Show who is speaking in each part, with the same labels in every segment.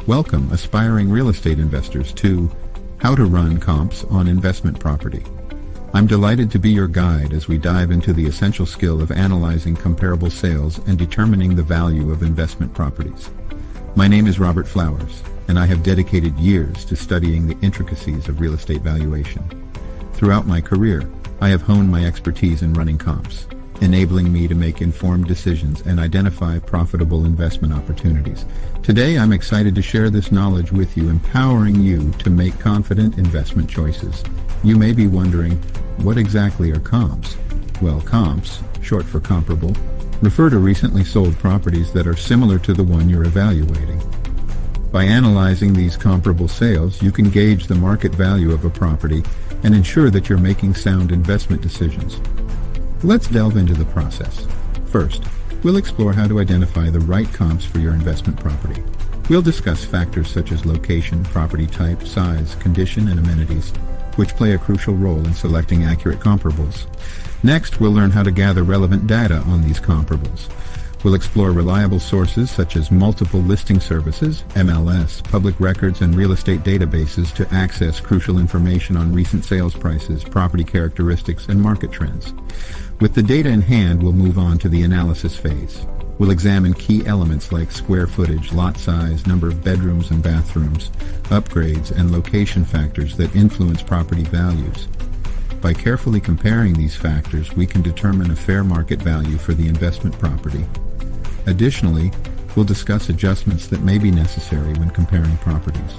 Speaker 1: Welcome, aspiring real estate investors, to How to Run Comps on Investment Property. I'm delighted to be your guide as we dive into the essential skill of analyzing comparable sales and determining the value of investment properties. My name is Robert Flowers, and I have dedicated years to studying the intricacies of real estate valuation. Throughout my career, I have honed my expertise in running comps, enabling me to make informed decisions and identify profitable investment opportunities. Today, I'm excited to share this knowledge with you, empowering you to make confident investment choices. You may be wondering, what exactly are comps? Well, comps, short for comparable, refer to recently sold properties that are similar to the one you're evaluating. By analyzing these comparable sales, you can gauge the market value of a property and ensure that you're making sound investment decisions. Let's delve into the process. First, we'll explore how to identify the right comps for your investment property. We'll discuss factors such as location, property type, size, condition, and amenities, which play a crucial role in selecting accurate comparables. Next, we'll learn how to gather relevant data on these comparables. We'll explore reliable sources such as multiple listing services, MLS, public records, and real estate databases to access crucial information on recent sales prices, property characteristics, and market trends. With the data in hand, we'll move on to the analysis phase. We'll examine key elements like square footage, lot size, number of bedrooms and bathrooms, upgrades, and location factors that influence property values. By carefully comparing these factors, we can determine a fair market value for the investment property. Additionally, we'll discuss adjustments that may be necessary when comparing properties.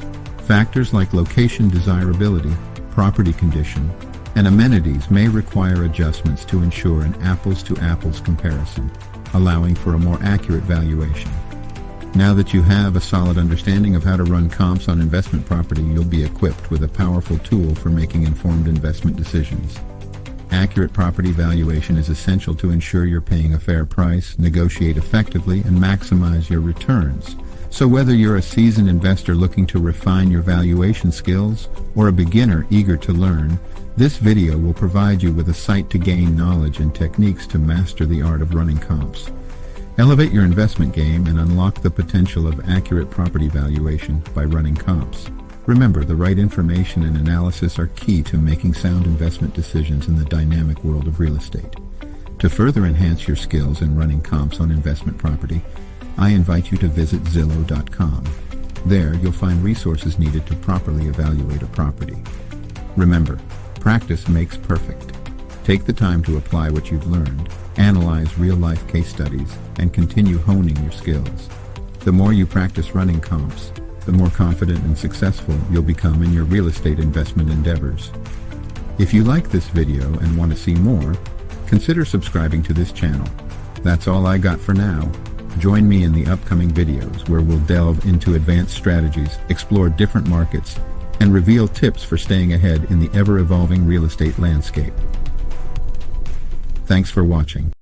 Speaker 1: Factors like location desirability, property condition, and amenities may require adjustments to ensure an apples-to-apples comparison, allowing for a more accurate valuation. Now that you have a solid understanding of how to run comps on investment property, you'll be equipped with a powerful tool for making informed investment decisions. Accurate property valuation is essential to ensure you're paying a fair price, negotiate effectively, and maximize your returns. So whether you're a seasoned investor looking to refine your valuation skills or a beginner eager to learn, this video will provide you with a site to gain knowledge and techniques to master the art of running comps. Elevate your investment game and unlock the potential of accurate property valuation by running comps. Remember, the right information and analysis are key to making sound investment decisions in the dynamic world of real estate. To further enhance your skills in running comps on investment property, I invite you to visit Zillow.com. There, you'll find resources needed to properly evaluate a property. Remember, practice makes perfect. Take the time to apply what you've learned, analyze real-life case studies, and continue honing your skills. The more you practice running comps, the more confident and successful you'll become in your real estate investment endeavors. If you like this video and want to see more, consider subscribing to this channel. That's all I got for now. Join me in the upcoming videos where we'll delve into advanced strategies, explore different markets, and reveal tips for staying ahead in the ever-evolving real estate landscape. Thanks for watching.